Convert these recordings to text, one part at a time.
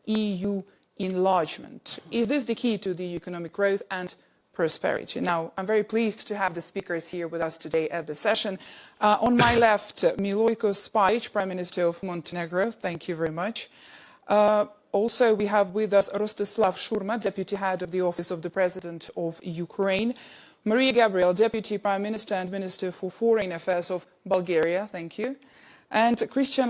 EU enlargement. Is this the key to the economic growth and prosperity? Now, I'm very pleased to have the speakers here with us today at the session. On my left, Milojko Spajić, Prime Minister of Montenegro. Thank you very much. Also, we have with us Rostyslav Shurma, Deputy Head of the Office of the President of Ukraine. Mariya Gabriel, Deputy Prime Minister and Minister for Foreign Affairs of Bulgaria. Thank you. And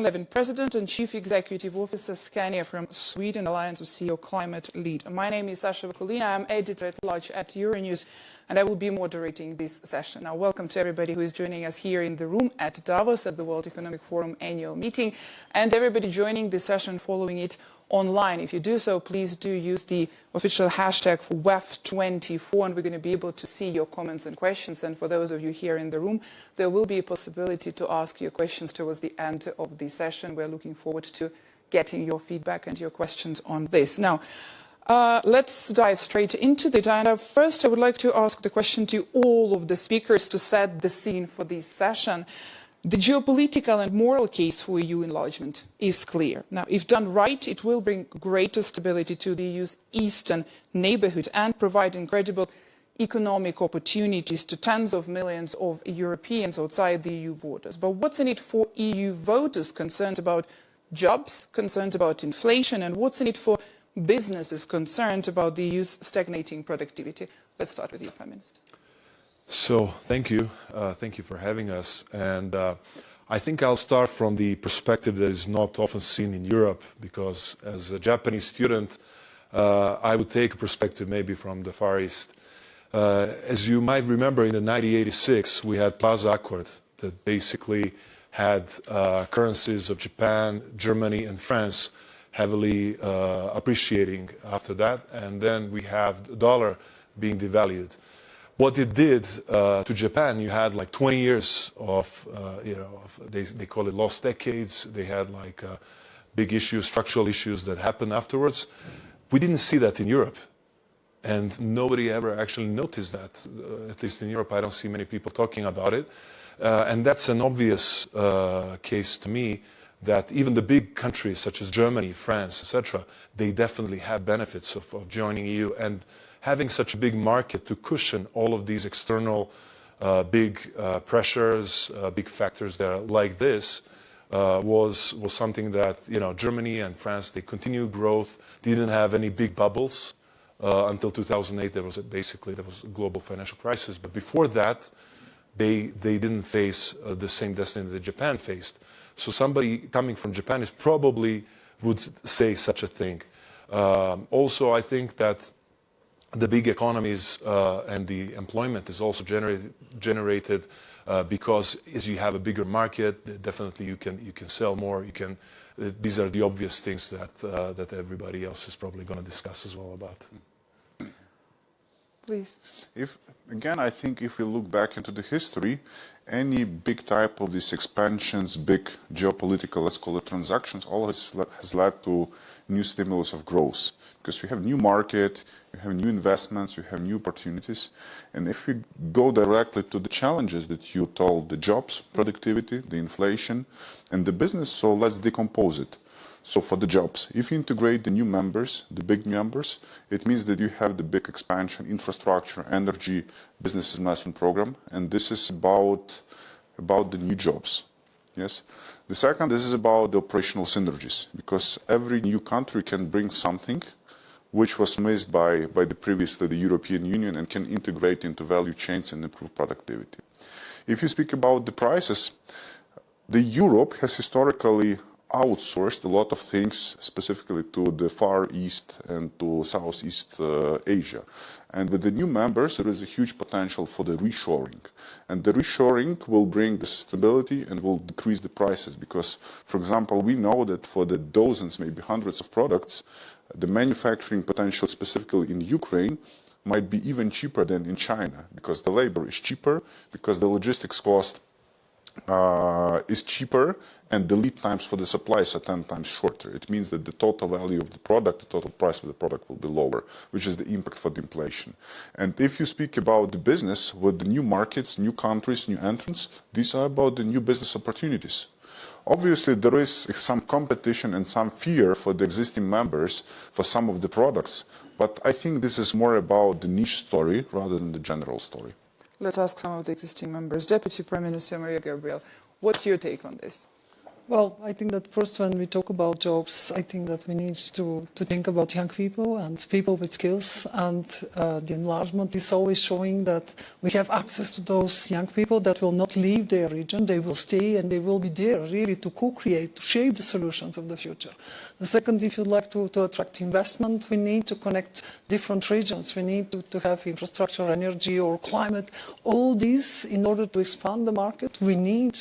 Levin, President and Chief Executive Officer, Scania from Sweden, Alliance of CEO Climate Lead. My name is Sasha Vakulina. I'm Editor-at-Large at Euronews, and I will be moderating this session. Now, welcome to everybody who is joining us here in the room at Davos at the World Economic Forum annual meeting, and everybody joining this session following it online. If you do so, please do use the official hashtag for WEF24, and we're going to be able to see your comments and questions. And for those of you here in the room, there will be a possibility to ask your questions towards the end of the session. We're looking forward to getting your feedback and your questions on this. Now, let's dive straight into it. And first, I would like to ask the question to all of the speakers to set the scene for this session. The geopolitical and moral case for EU enlargement is clear. Now, if done right, it will bring greater stability to the EU's eastern neighbourhood and provide incredible economic opportunities to tens of millions of Europeans outside the EU borders. But what's in it for EU voters concerned about jobs, concerned about inflation, and what's in it for businesses concerned about the EU's stagnating productivity? Let's start with you, Prime Minister. So, thank you. Thank you for having us. And I think I'll start from the perspective that is not often seen in Europe, because as a Japanese student, I would take a perspective maybe from the Far East. As you might remember, in the 1986, we had Plaza Accord that basically had currencies of Japan, Germany, and France heavily appreciating after that. And then we have the dollar being devalued. What it did to Japan, you had like 20 years of, they call it lost decades. They had like big issues, structural issues that happened afterwards. We didn't see that in Europe. And nobody ever actually noticed that. At least in Europe, I don't see many people talking about it. And that's an obvious case to me that even the big countries such as Germany, France, etc., they definitely have benefits of joining EU. And having such a big market to cushion all of these external big pressures, big factors that are like this, was something that, Germany and France, they continued growth, didn't have any big bubbles until 2008. There was a global financial crisis. But before that, they didn't face the same destiny that Japan faced. So somebody coming from Japan is probably would say such a thing. Also, I think that the big economies and the employment is also generated because as you have a bigger market, definitely you can sell more. These are the obvious things that everybody else is probably going to discuss as well about. Please. Again, I think if we look back into the history, any big type of these expansions, big geopolitical, let's call it transactions, all has led to new stimulus of growth. Because we have new market, you have new investments, you have new opportunities. And if we go directly to the challenges that you told, the jobs, productivity, the inflation, and the business, so let's decompose it. So for the jobs, if you integrate the new members, the big members, it means that you have the big expansion, infrastructure, energy, business investment program, and this is about the new jobs. Yes. The second, this is about the operational synergies, because every new country can bring something which was missed by the European Union and can integrate into value chains and improve productivity. If you speak about the prices, Europe has historically outsourced a lot of things specifically to the Far East and to Southeast Asia. And with the new members, there is a huge potential for the reshoring. And the reshoring will bring the stability and will decrease the prices because, for example, we know that for the dozens, maybe hundreds of products, the manufacturing potential specifically in Ukraine might be even cheaper than in China because the labor is cheaper, because the logistics cost is cheaper, and the lead times for the supplies are 10 times shorter. It means that the total value of the product, the total price of the product will be lower, which is the impact for the inflation. And if you speak about the business with the new markets, new countries, new entrants, these are about the new business opportunities. Obviously, there is some competition and some fear for the existing members for some of the products, but I think this is more about the niche story rather than the general story. Let's ask some of the existing members. Deputy Prime Minister Mariya Gabriel, what's your take on this? Well, I think that first when we talk about jobs, I think that we need to think about young people and people with skills, and the enlargement is always showing that we have access to those young people that will not leave their region. They will stay and they will be there really to co-create, to shape the solutions of the future. The second, if you'd like to attract investment, we need to connect different regions. We need to have infrastructure, energy or climate, all these in order to expand the market. We need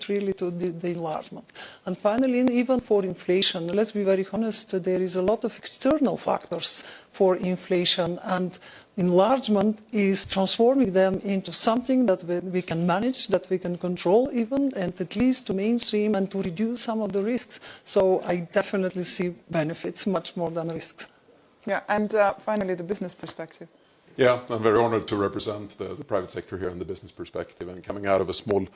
really the enlargement. And finally, even for inflation, let's be very honest, there is a lot of external factors for inflation, and enlargement is transforming them into something that we can manage, that we can control even, and at least to mainstream and to reduce some of the risks. So I definitely see benefits much more than risks. Yeah, and finally, the business perspective. Yeah, I'm very honored to represent the private sector here in the business perspective. And coming out of a small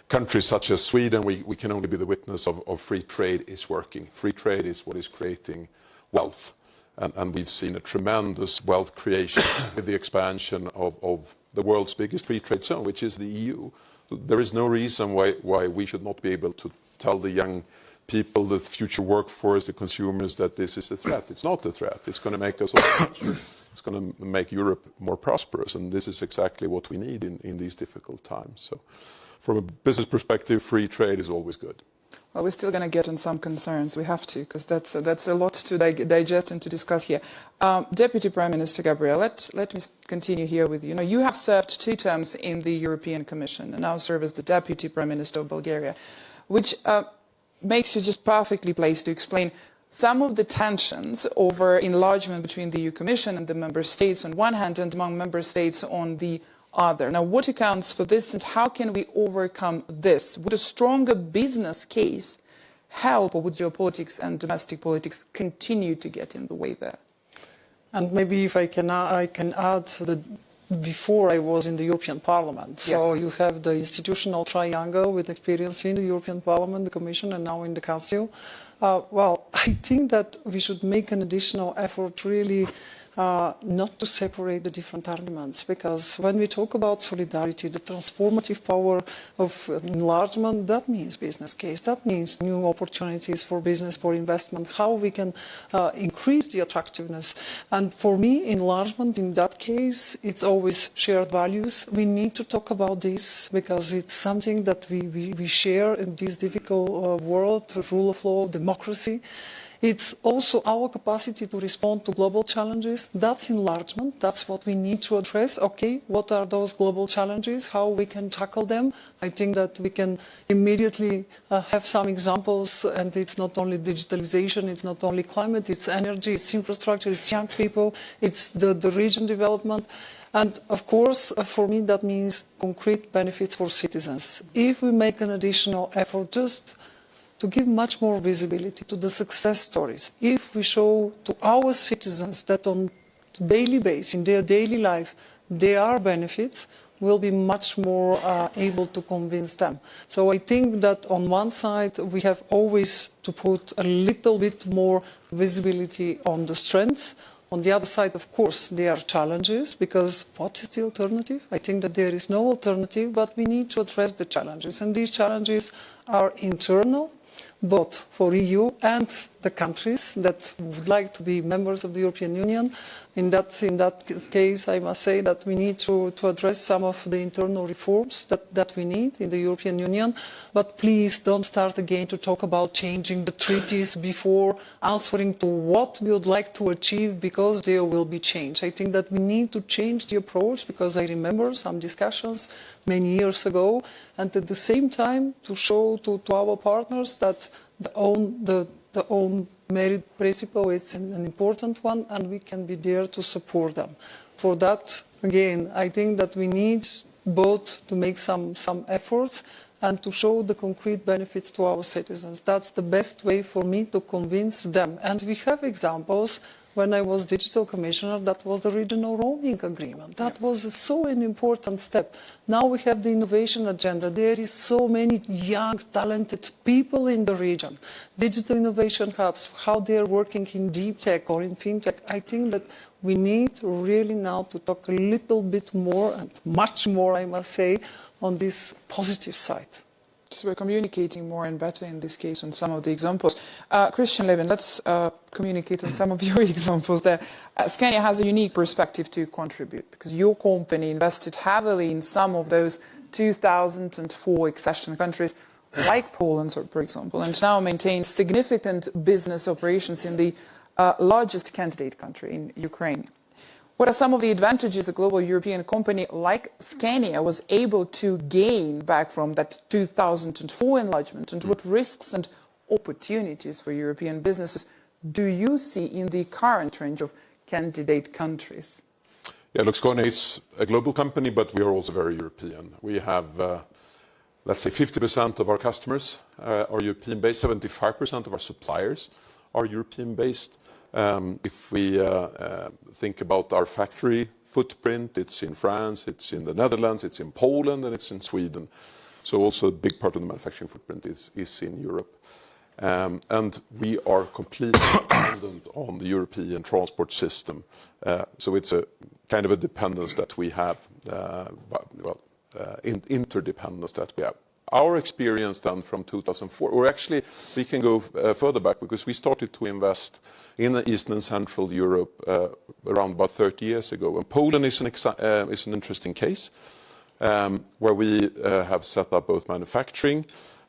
country such as Sweden, we can only be the witness of free trade is working. Free trade is what is creating wealth. And we've seen a tremendous wealth creation with the expansion of the world's biggest free trade zone, which is the EU. So there is no reason why we should not be able to tell the young people, the future workforce, the consumers, that this is a threat. It's not a threat. It's going to make us all richer. It's going to make Europe more prosperous, and this is exactly what we need in these difficult times. So from a business perspective, free trade is always good. Well, we're still going to get on some concerns. We have to, because that's a lot to digest and to discuss here. Deputy Prime Minister Gabriel, let me continue here with you. You have served 2 terms in the European Commission and now serve as the Deputy Prime Minister of Bulgaria, which makes you just perfectly placed to explain some of the tensions over enlargement between the EU Commission and the Member States on one hand and among Member States on the other. Now, what accounts for this and how can we overcome this? Would a stronger business case help, or would geopolitics and domestic politics continue to get in the way there? And maybe if I can add that before I was in the European Parliament. Yes. So you have the institutional triangle with experience in the European Parliament, the Commission, and now in the Council. Well, I think that we should make an additional effort really not to separate the different arguments, because when we talk about solidarity, the transformative power of enlargement, that means business case, that means new opportunities for business, for investment, how we can increase the attractiveness. And for me, enlargement in that case, it's always shared values. We need to talk about this because it's something that we share in this difficult world, rule of law, democracy. It's also our capacity to respond to global challenges. That's enlargement. That's what we need to address. Okay, what are those global challenges? How we can tackle them? I think that we can immediately have some examples, and it's not only digitalization, it's not only climate, it's energy, it's infrastructure, it's young people, it's the region development. And of course, for me, that means concrete benefits for citizens. If we make an additional effort just to give much more visibility to the success stories, if we show to our citizens that on a daily basis, in their daily life, there are benefits, we'll be much more able to convince them. So I think that on one side, we have always to put a little bit more visibility on the strengths. On the other side, of course, there are challenges, because what is the alternative? I think that there is no alternative, but we need to address the challenges. And these challenges are internal, both for EU and the countries that would like to be members of the European Union. In that case, I must say that we need to address some of the internal reforms that we need in the European Union. But please don't start again to talk about changing the treaties before answering to what we would like to achieve, because there will be change. I think that we need to change the approach, because I remember some discussions many years ago, and at the same time to show to our partners that the own merit principle is an important one, and we can be there to support them. For that, again, I think that we need both to make some efforts and to show the concrete benefits to our citizens. That's the best way for me to convince them. And we have examples when I was digital commissioner, that was the regional roaming agreement. That was so an important step. Now we have the innovation agenda. There is so many young, talented people in the region. Digital innovation hubs, how they are working in deep tech or in fintech. I think that we need really now to talk a little bit more, and much more, I must say, on this positive side. So we're communicating more and better in this case on some of the examples. Christian Levin, let's communicate on some of your examples there. Scania has a unique perspective to contribute because your company invested heavily in some of those 2004 accession countries like Poland, for example, and now maintains significant business operations in the largest candidate country, in Ukraine. What are some of the advantages a global European company like Scania was able to gain back from that 2004 enlargement, and what risks and opportunities for European businesses do you see in the current range of candidate countries? Yeah, look, Scania is a global company, but we are also very European. We have, let's say, 50% of our customers are European-based, 75% of our suppliers are European-based. If we think about our factory footprint, it's in France, it's in the Netherlands, it's in Poland, and it's in Sweden. So also a big part of the manufacturing footprint is in Europe. And we are completely dependent on the European transport system. So it's a kind of a dependence that we have, interdependence that we have. Our experience then from 2004, or actually we can go further back because we started to invest in Eastern and Central Europe around about 30 years ago. And Poland is an interesting case where we have set up both manufacturing,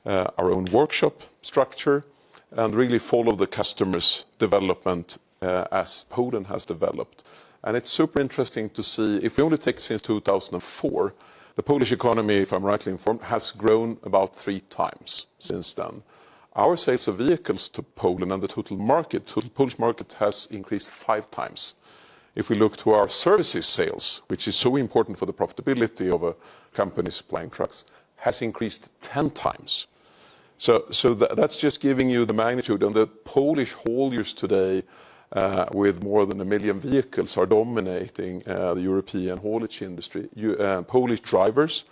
our own workshop structure, and really follow the customer's development as Poland has developed. And it's super interesting to see, if we only take since 2004, the Polish economy, if I'm rightly informed, has grown about 3 times since then. Our sales of vehicles to Poland and the total Polish market has increased 5 times. If we look to our services sales, which is so important for the profitability of a company supplying trucks, has increased 10 times. So that's just giving you the magnitude. And the Polish hauliers today, with more than 1 million vehicles, are dominating the European haulage industry. Polish drivers,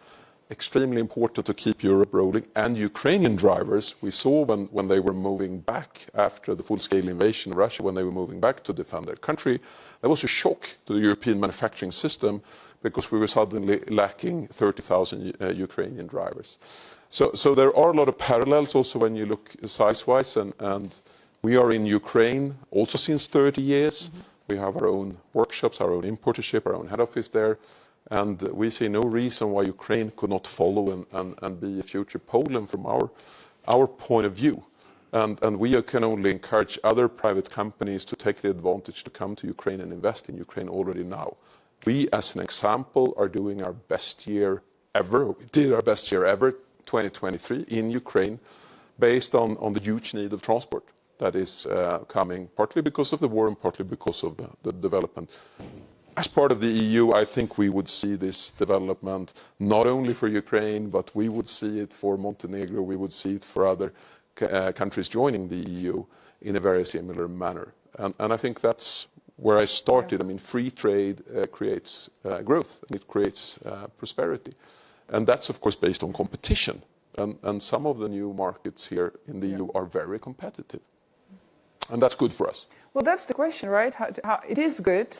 extremely important to keep Europe rolling, and Ukrainian drivers, we saw when they were moving back after the full-scale invasion of Russia, when they were moving back to defend their country, there was a shock to the European manufacturing system because we were suddenly lacking 30,000 Ukrainian drivers. So there are a lot of parallels also when you look size-wise, and we are in Ukraine also since 30 years. Mm-hmm. We have our own workshops, our own importership, our own head office there. And we see no reason why Ukraine could not follow and be a future Poland from our point of view. And we can only encourage other private companies to take the advantage to come to Ukraine and invest in Ukraine already now. We, as an example, are doing our best year ever. We did our best year ever, 2023, in Ukraine, based on the huge need of transport that is coming, partly because of the war and partly because of the development. As part of the EU, I think we would see this development not only for Ukraine, but we would see it for Montenegro, we would see it for other countries joining the EU in a very similar manner. And I think that's where I started. I mean, free trade creates growth, and it creates prosperity. And that's, of course, based on competition. And some of the new markets here in the EU are very competitive. And that's good for us. Well, that's the question, right? How it is good,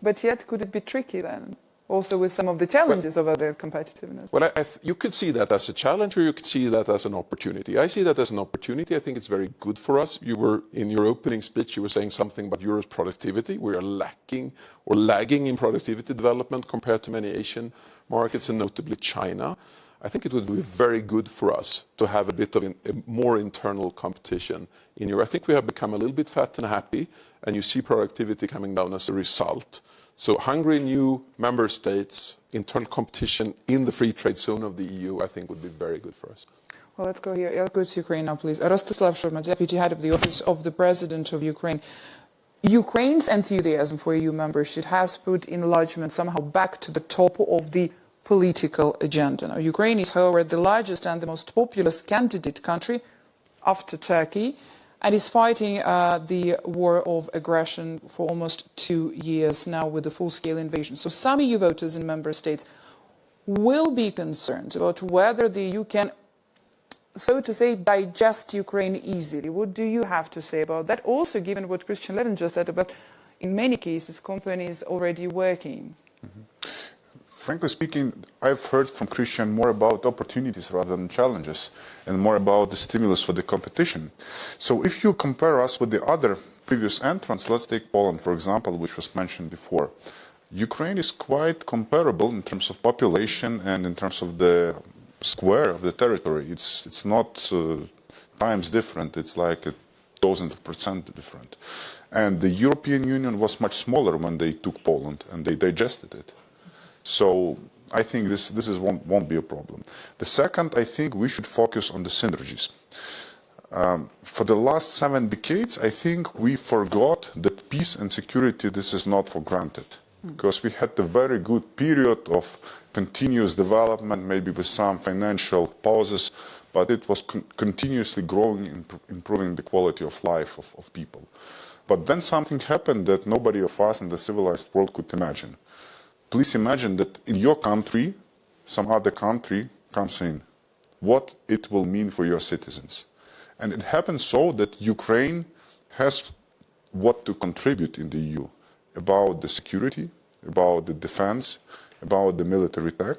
but yet could it be tricky then? Also with some of the challenges of other competitiveness. Well, you could see that as a challenge, or you could see that as an opportunity. I see that as an opportunity. I think it's very good for us. You were, in your opening speech, you were saying something about Europe's productivity. We are lacking or lagging in productivity development compared to many Asian markets, and notably China. I think it would be very good for us to have a bit of a more internal competition in Europe. I think we have become a little bit fat and happy, and you see productivity coming down as a result. So hungry new member states, internal competition in the free trade zone of the EU, I think would be very good for us. Well, let's go here. Let's go to Ukraine now, please. Rostyslav Shurma, Deputy Head of the Office of the President of Ukraine. Ukraine's enthusiasm for EU membership has put enlargement somehow back to the top of the political agenda. Now, Ukraine is, however, the largest and the most populous candidate country after Turkey. and is fighting the war of aggression for almost 2 years now with the full-scale invasion. So some EU voters in member states will be concerned about whether the EU can, so to say, digest Ukraine easily. What do you have to say about that? Also, given what Christian Levin just said about, in many cases, companies already working. Frankly speaking, I've heard from Christian more about opportunities rather than challenges, and more about the stimulus for the competition. So if you compare us with the other previous entrants, let's take Poland, for example, which was mentioned before. Ukraine is quite comparable in terms of population and in terms of the square of the territory. It's not times different, it's like 1,000% different. And the European Union was much smaller when they took Poland and they digested it. So I think this won't be a problem. The second, I think we should focus on the synergies. For the last 7 decades, I think we forgot that peace and security, this is not for granted. Because we had a very good period of continuous development, maybe with some financial pauses, but it was continuously growing, improving the quality of life of people. But then something happened that nobody of us in the civilized world could imagine. Please imagine that in your country, some other country comes in. What it will mean for your citizens. And it happens so that Ukraine has what to contribute in the EU about the security, about the defense, about the military tech.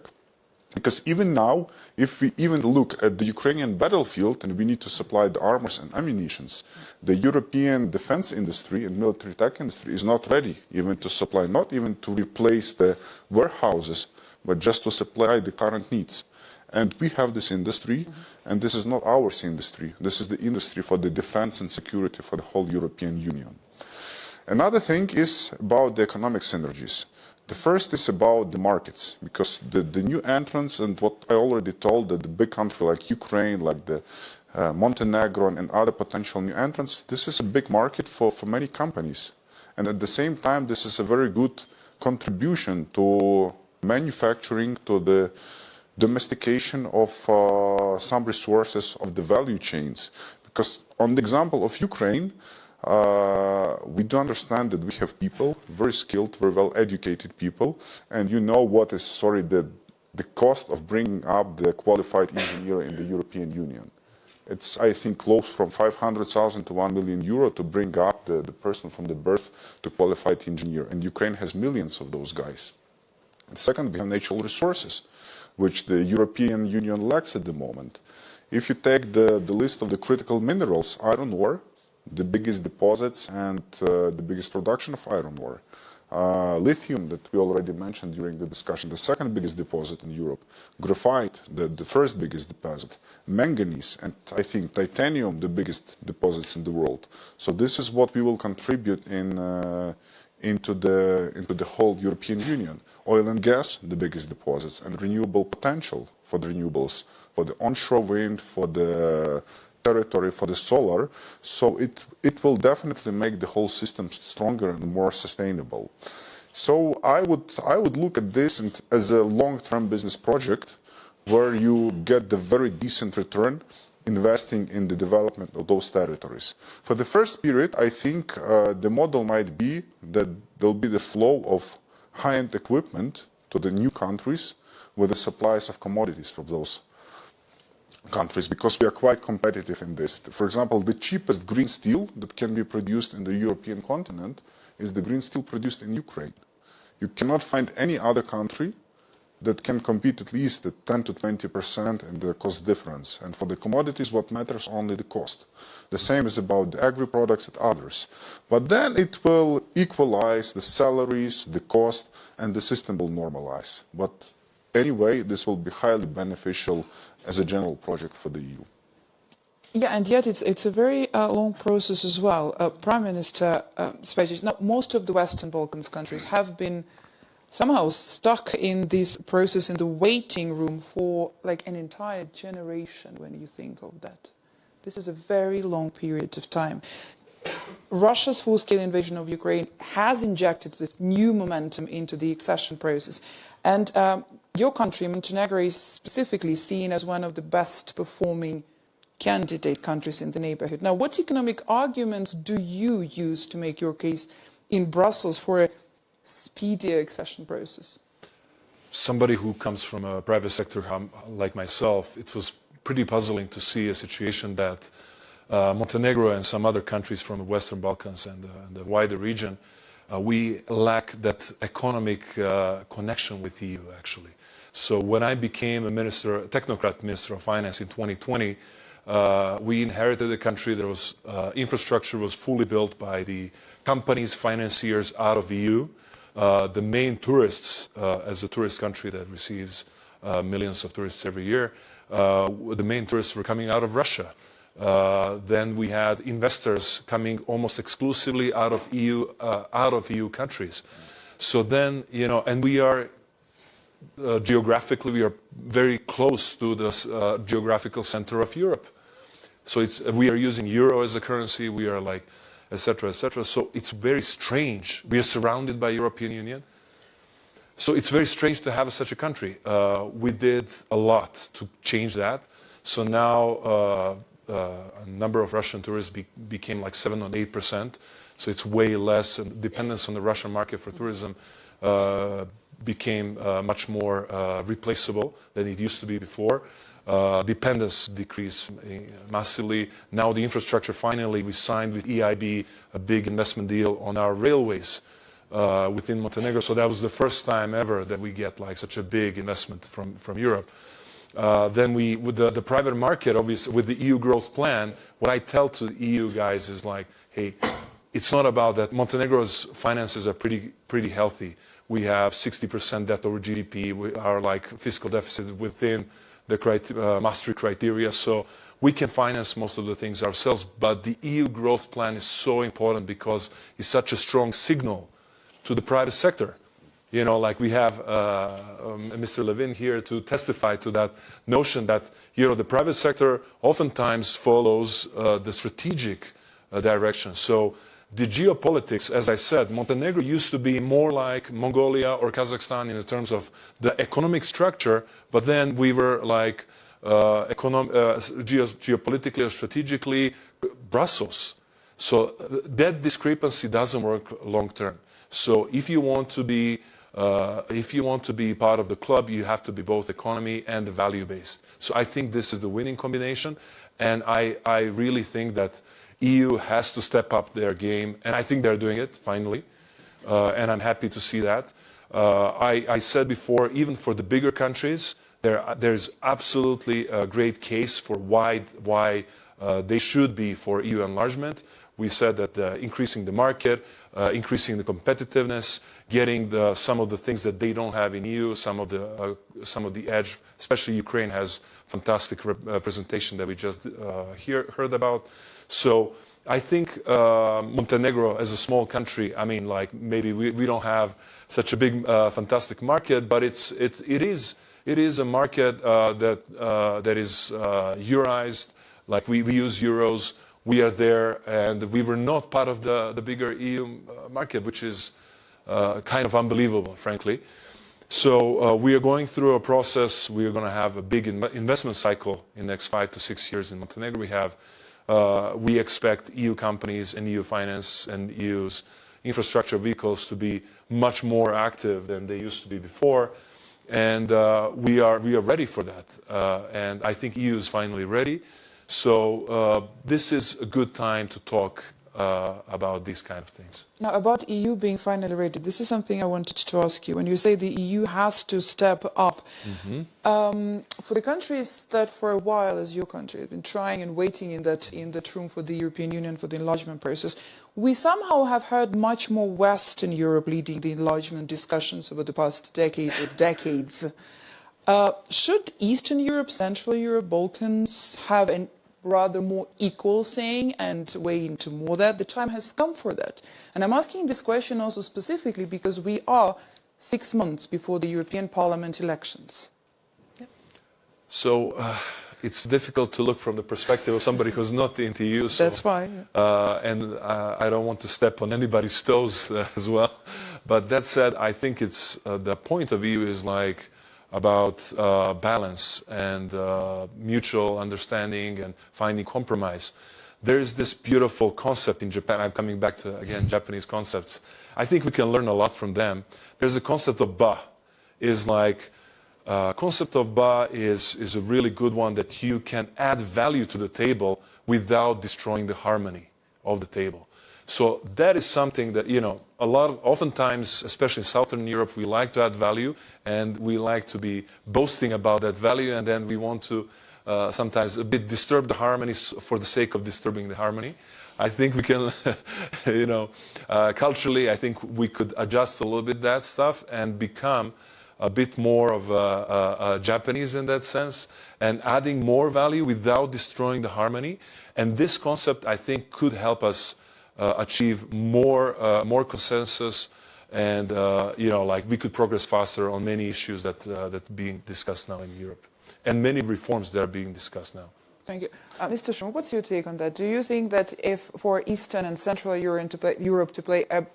Because even now, if we even look at the Ukrainian battlefield and we need to supply the armors and ammunitions, the European defense industry and military tech industry is not ready even to supply, not even to replace the warehouses, but just to supply the current needs. And we have this industry, and this is not our industry. This is the industry for the defense and security for the whole European Union. Another thing is about the economic synergies. The first is about the markets, because the new entrants and what I already told, that the big country like Ukraine, like the Montenegro and other potential new entrants, this is a big market for many companies. And at the same time, this is a very good contribution to manufacturing, to the domestication of some resources of the value chains. Because on the example of Ukraine, we do understand that we have people, very skilled, very well-educated people, and you know what is, the cost of bringing up the qualified engineer in the European Union. It's, I think, close from 500,000 to 1 million euro to bring up the person from the birth to qualified engineer, and Ukraine has millions of those guys. And second, we have natural resources, which the European Union lacks at the moment. If you take the list of the critical minerals, iron ore, the biggest deposits and the biggest production of iron ore. Lithium, that we already mentioned during the discussion, the second biggest deposit in Europe. Graphite, the first biggest deposit. Manganese, and I think titanium, the biggest deposits in the world. So this is what we will contribute into the whole European Union. Oil and gas, the biggest deposits, and renewable potential for the renewables, for the onshore wind, for the territory, for the solar. So it will definitely make the whole system stronger and more sustainable. So I would look at this as a long-term business project where you get the very decent return investing in the development of those territories. For the first period, I think the model might be that there'll be the flow of high-end equipment to the new countries with the supplies of commodities from those countries, because we are quite competitive in this. For example, the cheapest green steel that can be produced in the European continent is the green steel produced in Ukraine. You cannot find any other country that can compete at least at 10 to 20% in the cost difference. And for the commodities, what matters only the cost. The same is about the agri-products and others. But then it will equalize the salaries, the cost, and the system will normalize. But anyway, this will be highly beneficial as a general project for the EU. Yeah, and yet it's a very long process as well. Prime Minister Spajić, now most of the Western Balkans countries have been somehow stuck in this process in the waiting room for like an entire generation when you think of that. This is a very long period of time. Russia's full-scale invasion of Ukraine has injected this new momentum into the accession process. And your country, Montenegro, is specifically seen as one of the best performing candidate countries in the neighborhood. Now, what economic arguments do you use to make your case in Brussels for a speedier accession process? Somebody who comes from a private sector like myself, it was pretty puzzling to see a situation that Montenegro and some other countries from the Western Balkans and the wider region, we lack that economic connection with the EU, actually. So when I became a technocrat minister of finance in 2020, we inherited a country that was infrastructure was fully built by the companies, financiers out of the EU. The main tourists, as a tourist country that receives millions of tourists every year, the main tourists were coming out of Russia. Then we had investors coming almost exclusively out of EU countries. So then, you know, and we are geographically, we are very close to the geographical center of Europe. So we are using euro as a currency. We are like, etc., etc. So it's very strange. We are surrounded by European Union. So it's very strange to have such a country. We did a lot to change that. So now a number of Russian tourists became like 7 or 8%. So it's way less. And dependence on the Russian market for tourism became much more replaceable than it used to be before. Dependence decreased massively. Now the infrastructure, finally, we signed with EIB a big investment deal on our railways within Montenegro. So that was the first time ever that we get like such a big investment from Europe. Then with the private market, obviously, with the EU growth plan, what I tell to the EU guys is like, hey, it's not about that. Montenegro's finances are pretty healthy. We have 60% debt over GDP. We are like fiscal deficit within the Maastricht criteria. So we can finance most of the things ourselves. But the EU growth plan is so important because it's such a strong signal to the private sector. You know, like we have Mr. Levin here to testify to that notion that, you know, the private sector oftentimes follows the strategic direction. So the geopolitics, as I said, Montenegro used to be more like Mongolia or Kazakhstan in terms of the economic structure, but then we were like geopolitically or strategically Brussels. So that discrepancy doesn't work long term. So if you want to be part of the club, you have to be both economy and value-based. So I think this is the winning combination, and I really think that EU has to step up their game, and I think they're doing it finally, and I'm happy to see that. I said before, even for the bigger countries, there's absolutely a great case for why they should be for EU enlargement. We said that increasing the market, increasing the competitiveness, getting some of the things that they don't have in EU, some of the edge, especially Ukraine has fantastic representation that we just heard about. So I think Montenegro as a small country, I mean, like maybe we don't have such a big fantastic market, but it is a market that is euroized. Like we use euros. We are there, and we were not part of the bigger EU market, which is kind of unbelievable, frankly. So we are going through a process. We are going to have a big investment cycle in the next 5 to 6 years in Montenegro. We expect EU companies and EU finance and EU's infrastructure vehicles to be much more active than they used to be before, and we are ready for that. And I think EU is finally ready. So this is a good time to talk about these kind of things. Now, about EU being finally ready, this is something I wanted to ask you. When you say the EU has to step up, for the countries that for a while, as your country, have been trying and waiting in that room for the European Union, for the enlargement process, we somehow have heard much more Western Europe leading the enlargement discussions over the past decade or decades. Should Eastern Europe, Central Europe, Balkans have a rather more equal saying and weigh into more that? The time has come for that. And I'm asking this question also specifically because we are 6 months before the European Parliament elections. Yep. So it's difficult to look from the perspective of somebody who's not in the EU. So, that's why. Yeah. And I don't want to step on anybody's toes as well. But that said, I think it's the point of EU is like, about balance and mutual understanding and finding compromise. There's this beautiful concept in Japan. I'm coming back to, again, Japanese concepts. I think we can learn a lot from them. There's a concept of ba. Concept of ba is a really good one, that you can add value to the table without destroying the harmony of the table. So that is something that, oftentimes, especially in Southern Europe, we like to add value and we like to be boasting about that value, and then we want to sometimes a bit disturb the harmonies for the sake of disturbing the harmony. I think we can, culturally, I think we could adjust a little bit that stuff and become a bit more of a Japanese in that sense, and adding more value without destroying the harmony. And this concept, I think, could help us achieve more consensus, and we could progress faster on many issues that are being discussed now in Europe, and many reforms that are being discussed now. Thank you. Mr. Shurma, what's your take on that? Do you think that if for Eastern and Central Europe to play a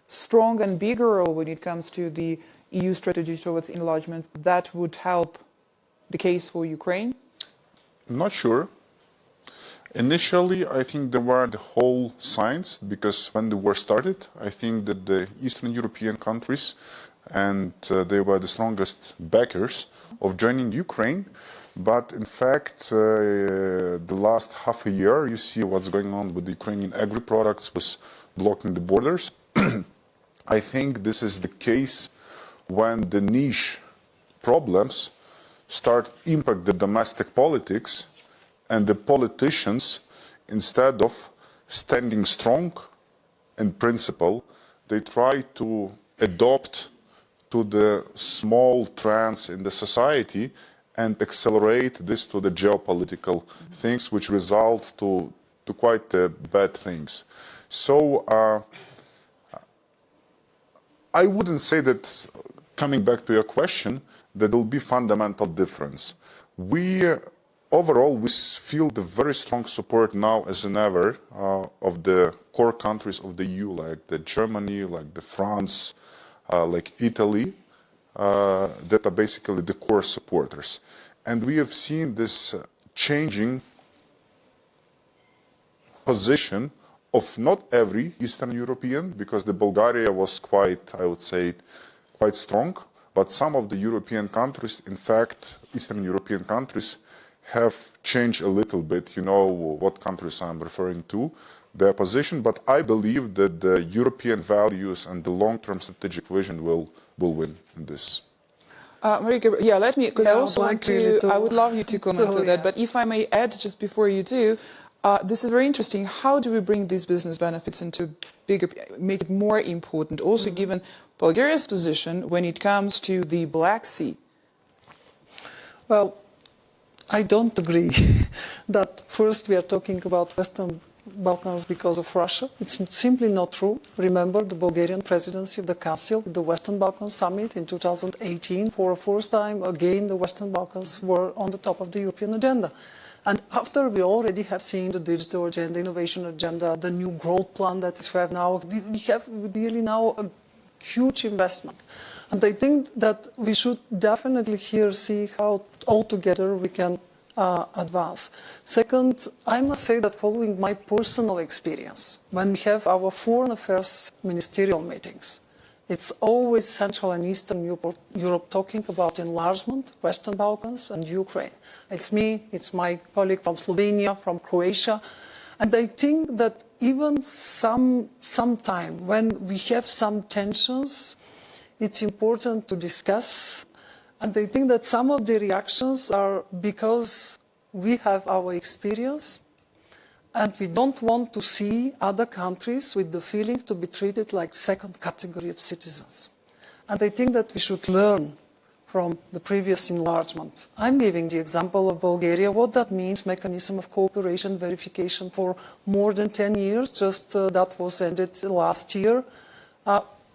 strong and bigger role when it comes to the EU strategy towards enlargement, that would help the case for Ukraine? I'm not sure. Initially, I think there were the whole signs, because when the war started, I think that the Eastern European countries, and they were the strongest backers of joining Ukraine. But in fact, the last half a year, you see what's going on with the Ukrainian agri-products, was blocking the borders. I think this is the case when the niche problems start impact the domestic politics, and the politicians, instead of standing strong in principle, they try to adopt to the small trends in the society and accelerate this to the geopolitical things, which result to quite bad things. So I wouldn't say that, coming back to your question, that there will be fundamental difference. Overall, we feel the very strong support now as in ever of the core countries of the EU, like the Germany, like the France, like Italy, that are basically the core supporters. And we have seen this changing position of not every Eastern European, because the Bulgaria was quite, I would say, quite strong, but some of the European countries, in fact, Eastern European countries, have changed a little bit. You know what countries I'm referring to, their position, but I believe that the European values and the long-term strategic vision will win in this. Mariya, yeah, let me, because I also want to, I would love you to comment on that, but if I may add just before you do, this is very interesting. How do we bring these business benefits into bigger, make it more important, also given Bulgaria's position when it comes to the Black Sea? Well, I don't agree that first we are talking about Western Balkans because of Russia. It's simply not true. Remember the Bulgarian presidency of the Council, the Western Balkans Summit in 2018. For the first time, again, the Western Balkans were on the top of the European agenda. And after we already have seen the digital agenda, innovation agenda, the new growth plan that is we have now, we have really now a huge investment. And I think that we should definitely here see how all together we can advance. Second, I must say that following my personal experience, when we have our foreign affairs ministerial meetings, it's always Central and Eastern Europe talking about enlargement, Western Balkans and Ukraine. It's me, it's my colleague from Slovenia, from Croatia. And I think that even sometime when we have some tensions, it's important to discuss. And I think that some of the reactions are because we have our experience and we don't want to see other countries with the feeling to be treated like second category of citizens. And I think that we should learn from the previous enlargement. I'm giving the example of Bulgaria, what that means, mechanism of cooperation, verification for more than 10 years, just that was ended last year.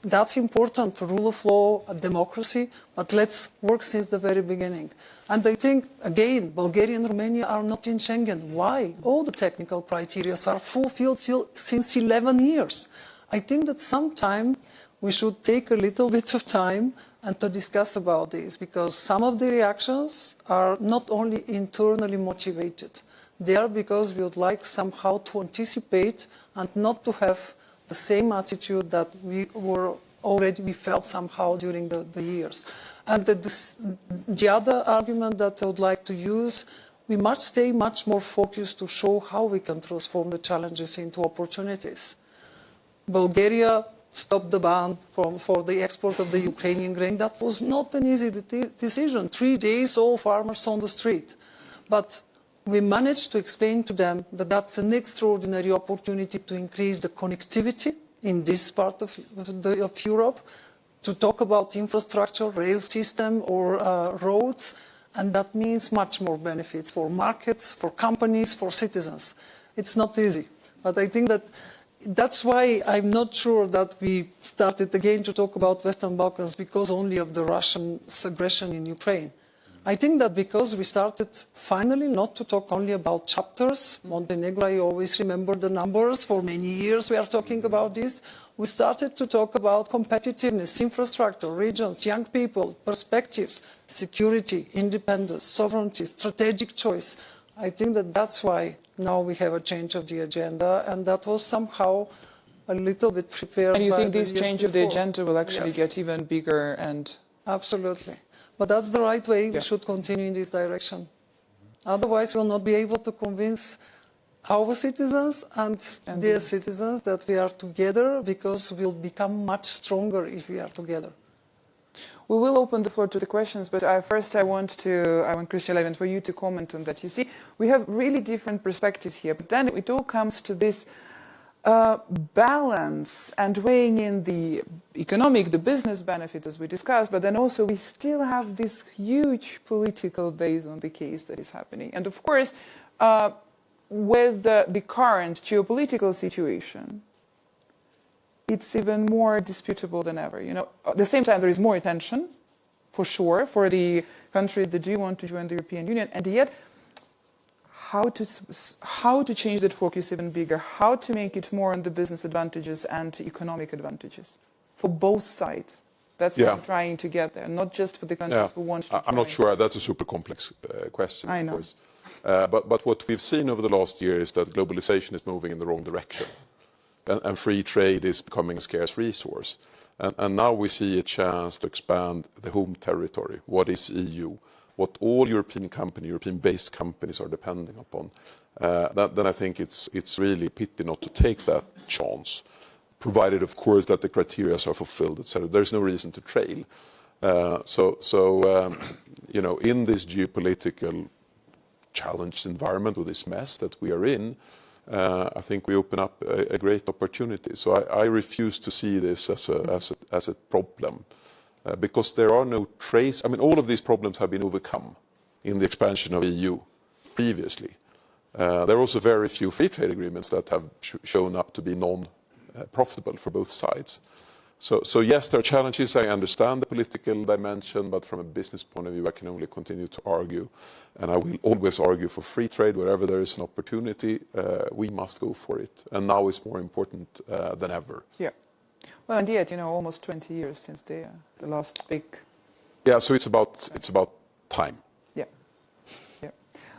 That's important, rule of law, democracy, but let's work since the very beginning. And I think, again, Bulgaria and Romania are not in Schengen. Why? All the technical criteria are fulfilled since 11 years. I think that sometime we should take a little bit of time and to discuss about this, because some of the reactions are not only internally motivated. They are because we would like somehow to anticipate and not to have the same attitude that we felt somehow during the years. And the other argument that I would like to use, we must stay much more focused to show how we can transform the challenges into opportunities. Bulgaria stopped the ban for the export of the Ukrainian grain. That was not an easy decision. 3 days, all farmers on the street. But we managed to explain to them that that's an extraordinary opportunity to increase the connectivity in this part of Europe, to talk about infrastructure, rail system or roads, and that means much more benefits for markets, for companies, for citizens. It's not easy, but I think that's why I'm not sure that we started again to talk about Western Balkans because only of the Russian aggression in Ukraine. I think that because we started finally not to talk only about chapters, Montenegro, I always remember the numbers, for many years we are talking about this, we started to talk about competitiveness, infrastructure, regions, young people, perspectives, security, independence, sovereignty, strategic choice. I think that's why now we have a change of the agenda, and that was somehow a little bit prepared. And you think this change of the agenda will actually get even bigger and... Absolutely. But that's the right way. We should continue in this direction. Otherwise, we'll not be able to convince our citizens and their citizens that we are together, because we'll become much stronger if we are together. We will open the floor to the questions, but first I want Christian Levin, for you to comment on that. You see, we have really different perspectives here, but then it all comes to this balance and weighing in the economic, the business benefits as we discussed, but then also we still have this huge political base on the case that is happening. And of course, with the current geopolitical situation, it's even more disputable than ever. You know, at the same time, there is more attention, for sure, for the countries that do want to join the European Union, and yet how to change that focus even bigger, how to make it more on the business advantages and economic advantages for both sides. That's what I'm trying to get there, not just for the countries who want to join. I'm not sure. That's a super complex question, I know. Of course. But what we've seen over the last year is that globalization is moving in the wrong direction, and free trade is becoming a scarce resource. And now we see a chance to expand the home territory. What is EU? What all European-based companies are depending upon. Then I think it's really a pity not to take that chance, provided, of course, that the criteria are fulfilled, etc. There's no reason to trail. You know, in this geopolitical challenged environment, with this mess that we are in, I think we open up a great opportunity. So I refuse to see this as a problem. Because there are no trace. I mean, all of these problems have been overcome in the expansion of EU previously. There are also very few free trade agreements that have shown up to be non-profitable for both sides. So yes, there are challenges. I understand the political dimension, but from a business point of view, I can only continue to argue. And I will always argue for free trade. Wherever there is an opportunity, we must go for it. And now it's more important than ever. Yeah. Well, and yet, you know, almost 20 years since the last big... Yeah, so it's about time. Yeah. Yeah.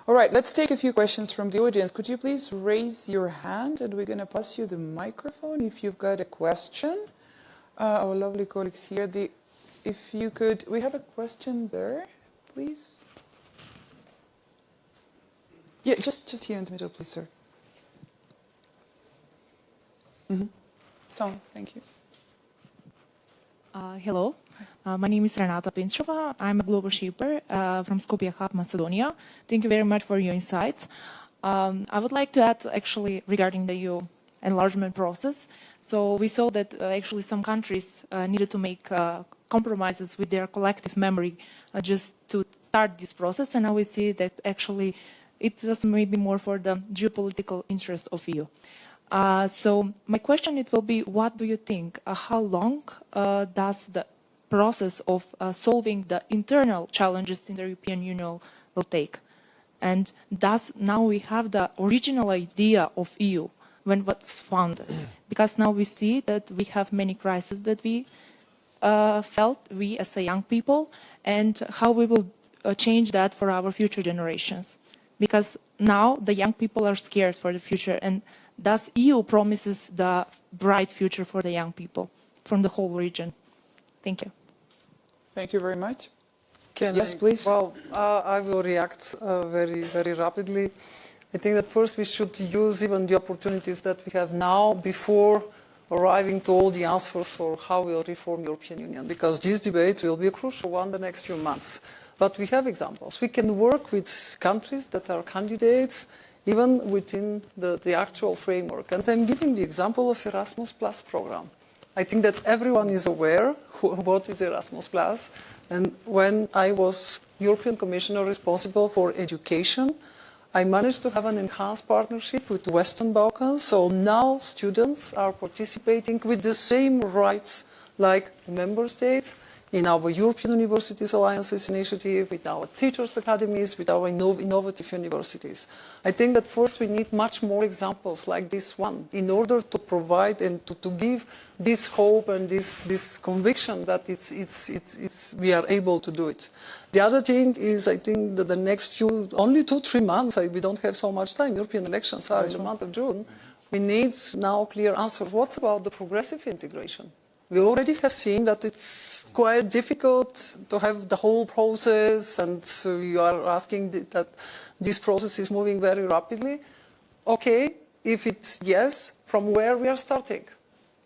All right, let's take a few questions from the audience. Could you please raise your hand, and we're going to pass you the microphone if you've got a question. Our lovely colleagues here, if you could... We have a question there, please. Yeah, just here in the middle, please, sir. So, thank you. Hello, my name is Renata Pinchova. I'm a global shipper from Skopje Hub, Macedonia. Thank you very much for your insights. I would like to add, actually, regarding the EU enlargement process. So we saw that actually some countries needed to make compromises with their collective memory just to start this process. And now we see that actually it was maybe more for the geopolitical interest of EU. So my question, it will be, what do you think? How long does the process of solving the internal challenges in the European Union will take? And does now we have the original idea of EU when it was founded? Because now we see that we have many crises that we felt we as a young people, and how we will change that for our future generations. Because now the young people are scared for the future, and thus EU promises the bright future for the young people from the whole region. Thank you. Thank you very much. Yes, please. Well, I will react very, very rapidly. I think that first we should use even the opportunities that we have now before arriving to all the answers for how we'll reform European Union, because this debate will be a crucial one the next few months. But we have examples. We can work with countries that are candidates even within the actual framework. And I'm giving the example of Erasmus Plus program. I think that everyone is aware what is Erasmus Plus. And when I was European Commissioner responsible for education, I managed to have an enhanced partnership with the Western Balkans. So now students are participating with the same rights like member states in our European Universities Alliances initiative, with our teachers' academies, with our innovative universities. I think that first we need much more examples like this one in order to provide and to give this hope and this conviction that we are able to do it. The other thing is, I think that the next only 2-3 months, we don't have so much time. European elections are in the month of June. We need now clear answers. What about the progressive integration? We already have seen that it's quite difficult to have the whole process, and so you are asking that this process is moving very rapidly. Okay, if it's yes, from where we are starting?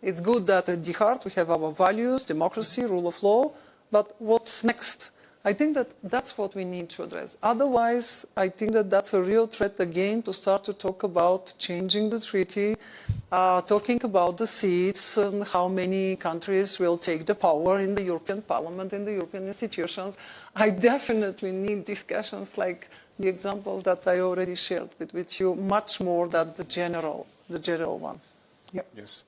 It's good that at the heart we have our values, democracy, rule of law, but what's next? I think that that's what we need to address. Otherwise, I think that that's a real threat again to start to talk about changing the treaty, talking about the seats and how many countries will take the power in the European Parliament, in the European institutions. I definitely need discussions like the examples that I already shared with you, much more than the general one. Yep. Yes,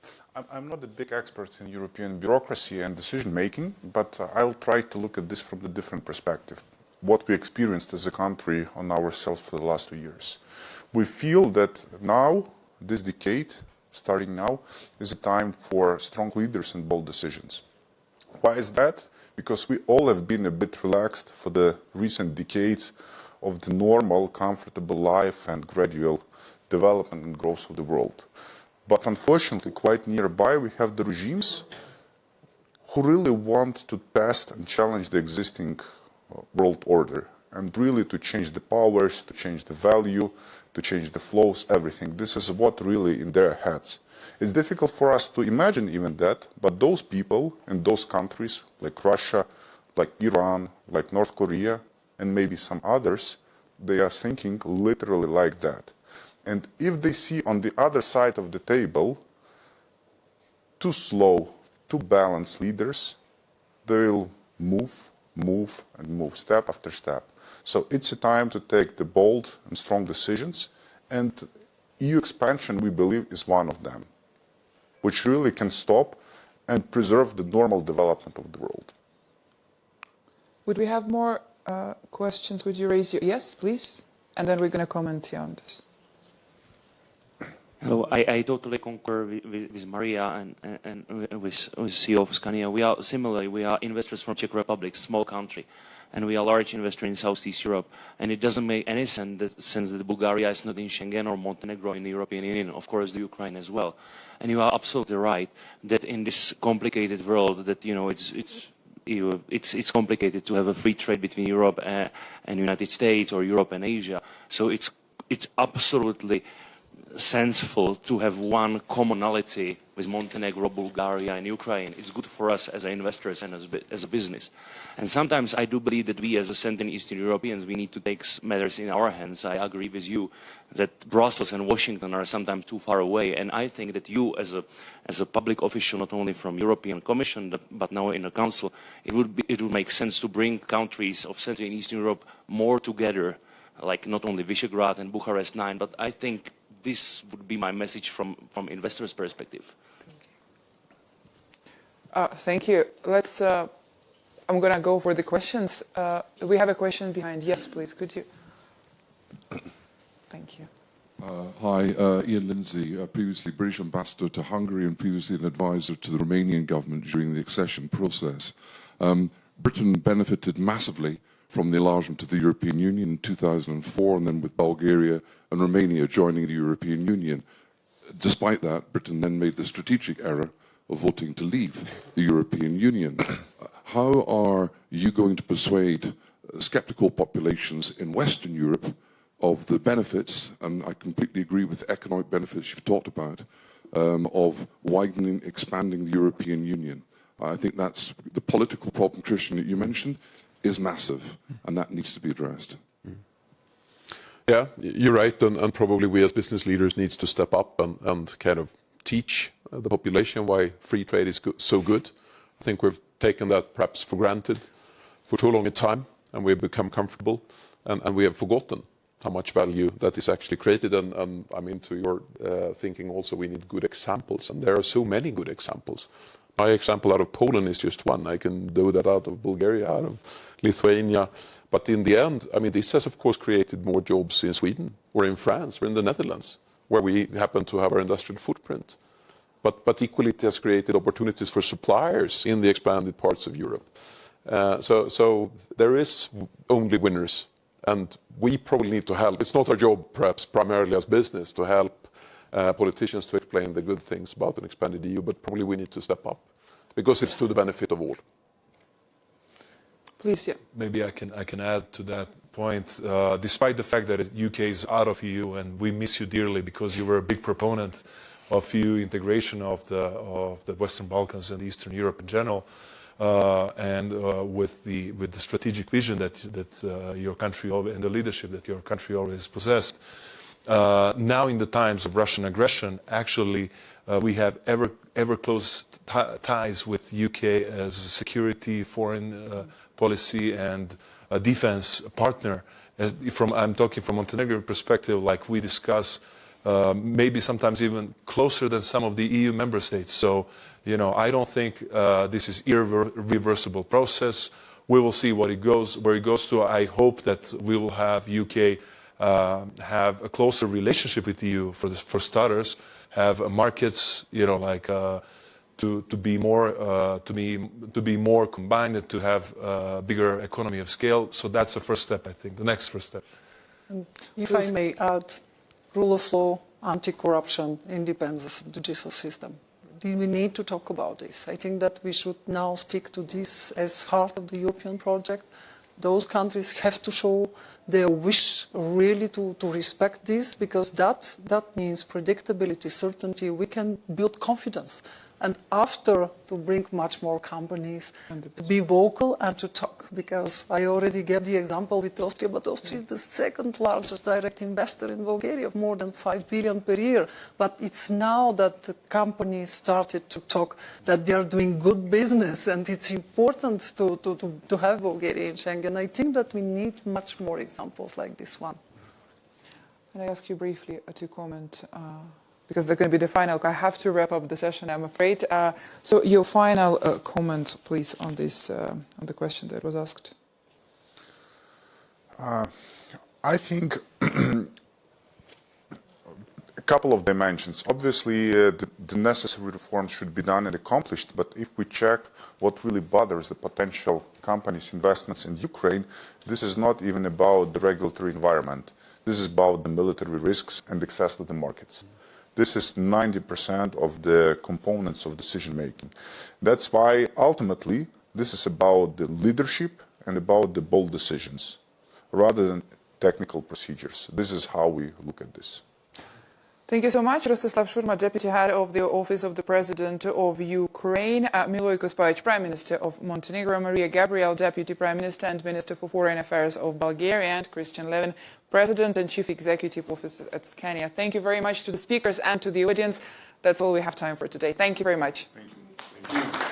I'm not a big expert in European bureaucracy and decision-making, but I'll try to look at this from a different perspective, what we experienced as a country on ourselves for the last 2 years. We feel that now, this decade, starting now, is a time for strong leaders and bold decisions. Why is that? Because we all have been a bit relaxed for the recent decades of the normal, comfortable life and gradual development and growth of the world. But unfortunately, quite nearby, we have the regimes who really want to test and challenge the existing world order, and really to change the powers, to change the value, to change the flows, everything. This is what really in their heads. It's difficult for us to imagine even that, but those people in those countries, like Russia, like Iran, like North Korea, and maybe some others, they are thinking literally like that. And if they see on the other side of the table too slow, too balanced leaders, they will move step after step. So it's a time to take the bold and strong decisions, and EU expansion, we believe, is one of them, which really can stop and preserve the normal development of the world. Would we have more questions? Would you raise your... Yes, please. And then we're going to comment on this. Hello, I totally concur with Mariya and with CEO of Scania. We are investors from Czech Republic, small country, and we are a large investor in Southeast Europe. And it doesn't make any sense that Bulgaria is not in Schengen or Montenegro in the European Union, of course the Ukraine as well. And you are absolutely right that in this complicated world that, you know, it's complicated to have a free trade between Europe and United States, or Europe and Asia. So it's absolutely sensible to have one commonality with Montenegro, Bulgaria and Ukraine. It's good for us as investors and as a business. And sometimes I do believe that we as a Central and Eastern Europeans, we need to take matters in our hands. I agree with you that Brussels and Washington are sometimes too far away. And I think that you as a public official, not only from European Commission, but now in the Council, it would make sense to bring countries of Central and Eastern Europe more together, like not only Visegrad and Bucharest 9, but I think this would be my message from investors' perspective. Thank you. Let's. I'm going to go for the questions. We have a question behind. Yes, please. Could you? Thank you. Hi, Ian Lindsay, previously British ambassador to Hungary and previously an advisor to the Romanian government during the accession process. Britain benefited massively from the enlargement of the European Union in 2004 and then with Bulgaria and Romania joining the European Union. Despite that, Britain then made the strategic error of voting to leave the European Union. How are you going to persuade sceptical populations in Western Europe of the benefits, and I completely agree with the economic benefits you've talked about, of widening, expanding the European Union? I think that's the political problem, Christian, that you mentioned, is massive, and that needs to be addressed. Yeah, you're right, and probably we as business leaders need to step up and kind of teach the population why free trade is so good. I think we've taken that perhaps for granted for too long a time, and we've become comfortable, and we have forgotten how much value that is actually created. And I mean, to your thinking also, we need good examples, and there are so many good examples. My example out of Poland is just one. I can do that out of Bulgaria, out of Lithuania. But in the end, I mean, this has, of course, created more jobs in Sweden or in France or in the Netherlands, where we happen to have our industrial footprint. But equally, it has created opportunities for suppliers in the expanded parts of Europe. So there is only winners, and we probably need to help. It's not our job, perhaps, primarily as business, to help politicians to explain the good things about an expanded EU, but probably we need to step up, because it's to the benefit of all. Please, yeah. Maybe I can add to that point. Despite the fact that the UK is out of EU, and we miss you dearly because you were a big proponent of EU integration of the Western Balkans and Eastern Europe in general, and with the strategic vision that your country and the leadership that your country always possessed. Now, in the times of Russian aggression, actually, we have ever close ties with UK as a security, foreign policy and a defense partner. I'm talking from Montenegro perspective, like we discuss, maybe sometimes even closer than some of the EU member states. So, you know, I don't think this is irreversible process. We will see where it goes to. I hope that we will have UK have a closer relationship with the EU for starters, have markets, you know, like to be more combined and to have a bigger economy of scale. So that's the first step, I think, the next first step. And if I may add, rule of law, anti-corruption, independence of the judicial system. We need to talk about this. I think that we should now stick to this as heart of the European project. Those countries have to show their wish really to respect this, because that means predictability, certainty. We can build confidence. And after, to bring much more companies to be vocal and to talk, because I already gave the example with Austria, but Austria is the second largest direct investor in Bulgaria of more than 5 billion per year. But it's now that the companies started to talk that they are doing good business, and it's important to have Bulgaria in Schengen. I think that we need much more examples like this one. Can I ask you briefly to comment? Because they're going to be the final. I have to wrap up the session, I'm afraid. So your final comment, please, on this, on the question that was asked. I think a couple of dimensions. Obviously, the necessary reforms should be done and accomplished, but if we check what really bothers the potential companies' investments in Ukraine, this is not even about the regulatory environment. This is about the military risks and access to the markets. This is 90% of the components of decision-making. That's why, ultimately, this is about the leadership and about the bold decisions, rather than technical procedures. This is how we look at this. Thank you so much. Rostyslav Shurma, Deputy Head of the Office of the President of Ukraine, Milojko Spajić, Prime Minister of Montenegro, Mariya, Gabriel, Deputy Prime Minister and Minister for Foreign Affairs of Bulgaria, and Levin, President and Chief Executive Officer at Scania. Thank you very much to the speakers and to the audience. That's all we have time for today. Thank you very much. Thank you. Thank you.